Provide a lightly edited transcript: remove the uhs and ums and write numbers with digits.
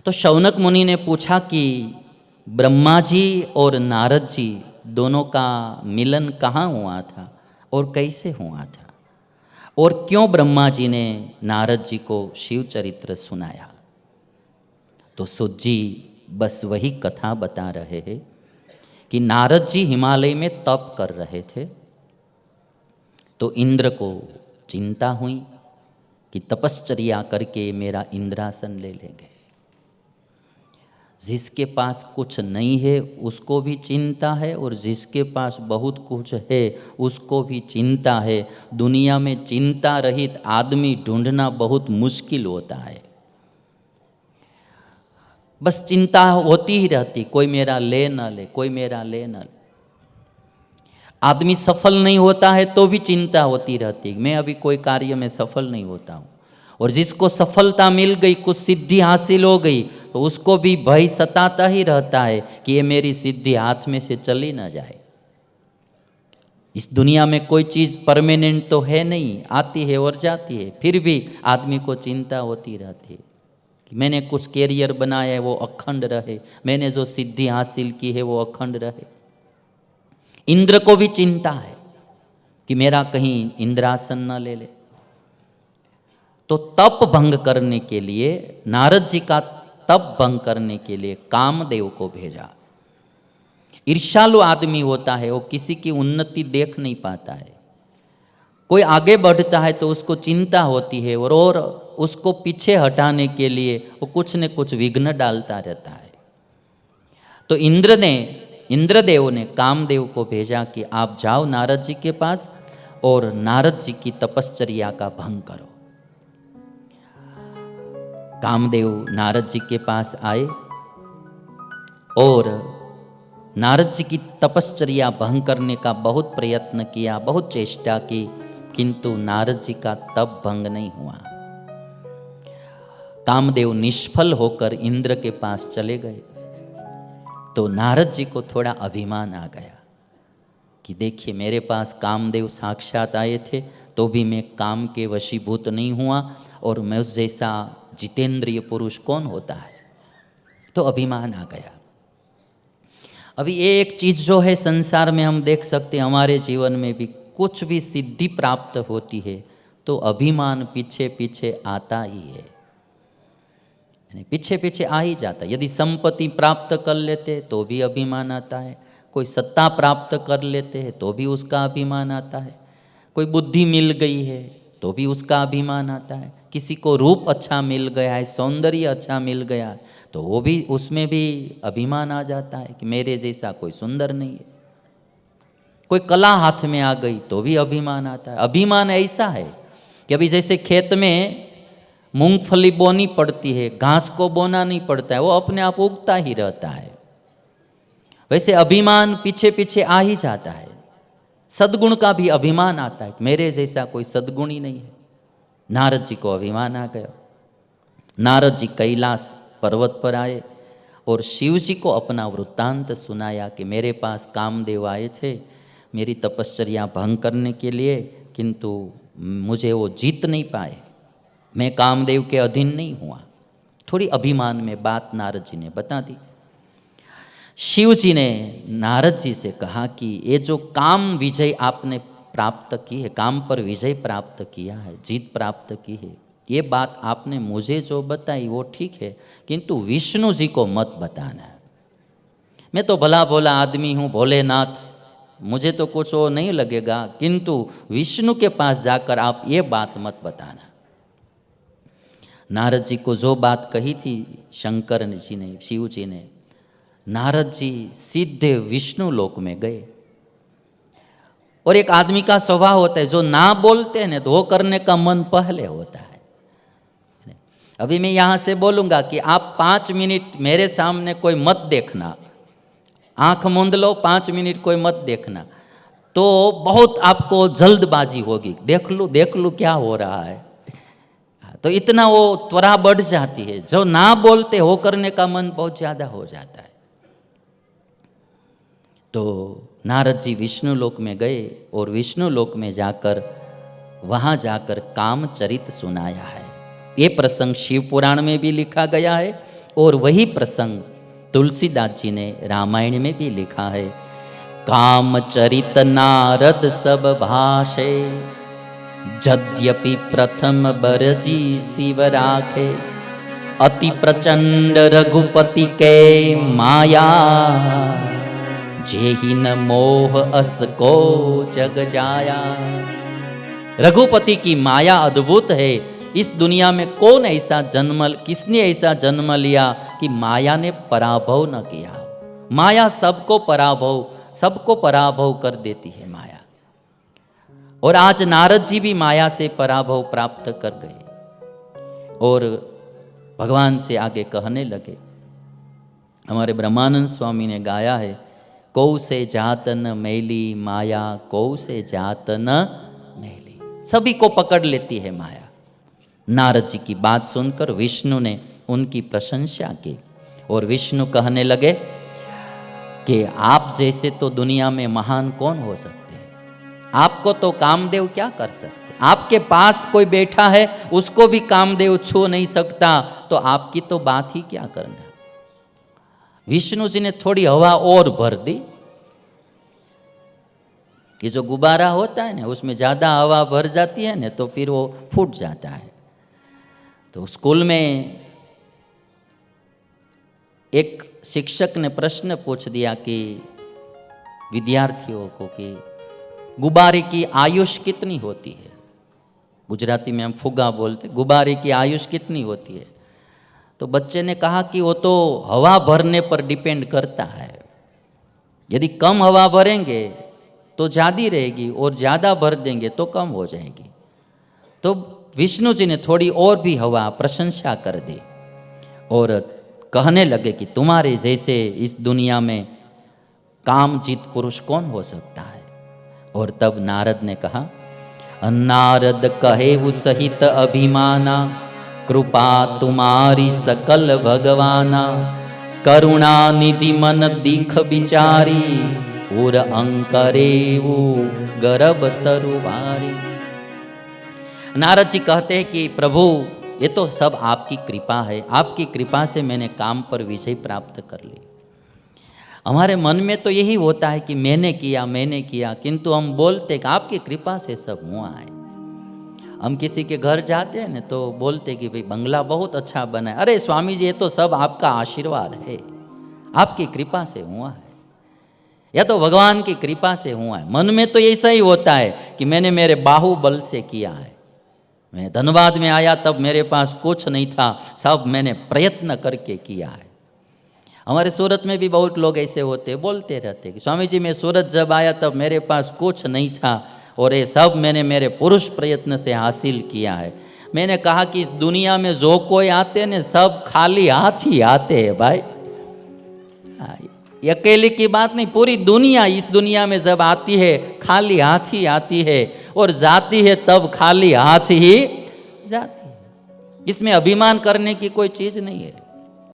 तो शौनक मुनि ने पूछा कि ब्रह्मा जी और नारद जी दोनों का मिलन कहाँ हुआ था और कैसे हुआ था, और क्यों ब्रह्मा जी ने नारद जी को शिव चरित्र सुनाया। तो सुत जी बस वही कथा बता रहे हैं कि नारद जी हिमालय में तप कर रहे थे, तो इंद्र को चिंता हुई कि तपश्चर्या करके मेरा इंद्रासन ले लेंगे। जिसके पास कुछ नहीं है उसको भी चिंता है, और जिसके पास बहुत कुछ है उसको भी चिंता है। दुनिया में चिंता रहित आदमी ढूंढना बहुत मुश्किल होता है। बस चिंता होती ही रहती, कोई मेरा ले ना ले, कोई मेरा ले ना ले। आदमी सफल नहीं होता है तो भी चिंता होती रहती, मैं अभी कोई कार्य में सफल नहीं होता हूँ। और जिसको सफलता मिल गई, कुछ सिद्धि हासिल हो गई, तो उसको भी भय सताता ही रहता है कि ये मेरी सिद्धि हाथ में से चली ना जाए। इस दुनिया में कोई चीज़ परमानेंट तो है नहीं, आती है और जाती है, फिर भी आदमी को चिंता होती रहती है कि मैंने कुछ कैरियर बनाया है वो अखंड रहे, मैंने जो सिद्धि हासिल की है वो अखंड रहे। इंद्र को भी चिंता है कि मेरा कहीं इंद्रासन न ले ले। तो तप भंग करने के लिए, नारद जी का तप भंग करने के लिए कामदेव को भेजा। ईर्ष्यालु आदमी होता है, वो किसी की उन्नति देख नहीं पाता है। कोई आगे बढ़ता है तो उसको चिंता होती है, और उसको पीछे हटाने के लिए वो कुछ न कुछ विघ्न डालता रहता है। तो इंद्रदेव ने कामदेव को भेजा कि आप जाओ नारद जी के पास और नारद जी की तपश्चर्या का भंग करो। कामदेव नारद जी के पास आए और नारद जी की तपश्चर्या भंग करने का बहुत प्रयत्न किया, बहुत चेष्टा की, किंतु नारद जी का तप भंग नहीं हुआ। कामदेव निष्फल होकर इंद्र के पास चले गए। तो नारद जी को थोड़ा अभिमान आ गया कि देखिए मेरे पास कामदेव साक्षात आए थे तो भी मैं काम के वशीभूत नहीं हुआ, और मैं उस जैसा जितेंद्रिय पुरुष कौन होता है। तो अभिमान आ गया। अभी ये एक चीज़ जो है संसार में हम देख सकते हैं, हमारे जीवन में भी कुछ भी सिद्धि प्राप्त होती है तो अभिमान पीछे पीछे आता ही है, पीछे पीछे आ ही जाता है। यदि संपत्ति प्राप्त कर लेते तो भी अभिमान आता है, कोई सत्ता प्राप्त कर लेते हैं तो भी उसका अभिमान आता है, कोई बुद्धि मिल गई है तो भी उसका अभिमान आता है, किसी को रूप अच्छा मिल गया है, सौंदर्य अच्छा मिल गया है तो वो भी, उसमें भी अभिमान आ जाता है कि मेरे जैसा कोई सुंदर नहीं है। कोई कला हाथ में आ गई तो भी अभिमान आता है। अभिमान ऐसा है कि अभी जैसे खेत में मूंगफली बोनी पड़ती है, घास को बोना नहीं पड़ता है, वो अपने आप उगता ही रहता है। वैसे अभिमान पीछे पीछे आ ही जाता है। सद्गुण का भी अभिमान आता है, मेरे जैसा कोई सद्गुण ही नहीं है। नारद जी को अभिमान आ गया। नारद जी कैलाश पर्वत पर आए और शिव जी को अपना वृत्तांत सुनाया कि मेरे पास कामदेव आए थे मेरी तपश्चर्या भंग करने के लिए, किंतु मुझे वो जीत नहीं पाए, मैं कामदेव के अधीन नहीं हुआ। थोड़ी अभिमान में बात नारद जी ने बता दी। शिव जी ने नारद जी से कहा कि ये जो काम विजय आपने प्राप्त की है, काम पर विजय प्राप्त किया है, जीत प्राप्त की है, ये बात आपने मुझे जो बताई वो ठीक है, किंतु विष्णु जी को मत बताना। मैं तो भला भोला आदमी हूँ, भोलेनाथ, मुझे तो कुछ वो नहीं लगेगा, किंतु विष्णु के पास जाकर आप ये बात मत बताना। नारद जी को जो बात कही थी शंकर जी ने, शिव जी ने, नारद जी सीधे विष्णु लोक में गए। और एक आदमी का स्वभाव होता है, जो ना बोलते हैं ना तो वो करने का मन पहले होता है। अभी मैं यहाँ से बोलूँगा कि आप 5 मिनट मेरे सामने कोई मत देखना, आंख मूंद लो, 5 मिनट कोई मत देखना, तो बहुत आपको जल्दबाजी होगी, देख लूँ क्या हो रहा है। तो इतना वो त्वरा बढ़ जाती है। जो ना बोलते हो करने का मन बहुत ज़्यादा हो जाता है। तो नारद जी विष्णु लोक में गए और विष्णु लोक में जाकर वहाँ जाकर कामचरित सुनाया है। ये प्रसंग शिव पुराण में भी लिखा गया है और वही प्रसंग तुलसीदास जी ने रामायण में भी लिखा है। कामचरित नारद सब भाषे, यद्यपि प्रथम बरजी शिव राखे। अति प्रचंड रघुपति के माया, जेहि न मोह अस को जग जाया। रघुपति की माया अद्भुत है। इस दुनिया में कौन ऐसा किसने ऐसा जन्म लिया कि माया ने पराभव न किया। माया सबको पराभव कर देती है माया। और आज नारद जी भी माया से पराभव प्राप्त कर गए और भगवान से आगे कहने लगे। हमारे ब्रह्मानंद स्वामी ने गाया है, कौ से जात न मैली माया, कौ से जात न मैली। सभी को पकड़ लेती है माया। नारद जी की बात सुनकर विष्णु ने उनकी प्रशंसा की और विष्णु कहने लगे कि आप जैसे तो दुनिया में महान कौन हो सकते हैं। आपको तो कामदेव क्या कर सकते। आपके पास कोई बैठा है उसको भी कामदेव छू नहीं सकता, तो आपकी तो बात ही क्या करना। विष्णु जी ने थोड़ी हवा और भर दी। ये जो गुब्बारा होता है ना, उसमें ज़्यादा हवा भर जाती है ना तो फिर वो फूट जाता है। तो स्कूल में एक शिक्षक ने प्रश्न पूछ दिया कि विद्यार्थियों को कि गुब्बारे की आयुष कितनी होती है। गुजराती में हम फुग्गा बोलते, गुब्बारे की आयुष कितनी होती है। तो बच्चे ने कहा कि वो तो हवा भरने पर डिपेंड करता है। यदि कम हवा भरेंगे तो ज़्यादा रहेगी और ज़्यादा भर देंगे तो कम हो जाएगी। तो विष्णु जी ने थोड़ी और भी हवा प्रशंसा कर दी और कहने लगे कि तुम्हारे जैसे इस दुनिया में कामजीत पुरुष कौन हो सकता है। और तब नारद ने कहा, नारद कहे वो सहित अभिमाना, कृपा तुम्हारी सकल भगवाना। करुणा निधि मन दीख बिचारी, और अंकरे वो गर्भ तरुवारी। नारद जी कहते हैं कि प्रभु ये तो सब आपकी कृपा है। आपकी कृपा से मैंने काम पर विजय प्राप्त कर ली। हमारे मन में तो यही होता है कि मैंने किया, किंतु हम बोलते कि आपकी कृपा से सब हुआ है। हम किसी के घर जाते हैं ना तो बोलते कि भाई बंगला बहुत अच्छा बना है। अरे स्वामी जी ये तो सब आपका आशीर्वाद है, आपकी कृपा से हुआ है, या तो भगवान की कृपा से हुआ है। मन में तो ऐसा ही होता है कि मैंने मेरे बाहुबल से किया है। मैं धनबाद में आया तब मेरे पास कुछ नहीं था, सब मैंने प्रयत्न करके किया है। हमारे सूरत में भी बहुत लोग ऐसे होते, बोलते रहते कि स्वामी जी मैं सूरत जब आया तब मेरे पास कुछ नहीं था और ये सब मैंने मेरे पुरुष प्रयत्न से हासिल किया है। मैंने कहा कि इस दुनिया में जो कोई आते हैं सब खाली हाथ ही आते हैं भाई। ये अकेले की बात नहीं, पूरी दुनिया इस दुनिया में जब आती है खाली हाथ ही आती है और जाती है तब खाली हाथ ही जाती है। इसमें अभिमान करने की कोई चीज़ नहीं है।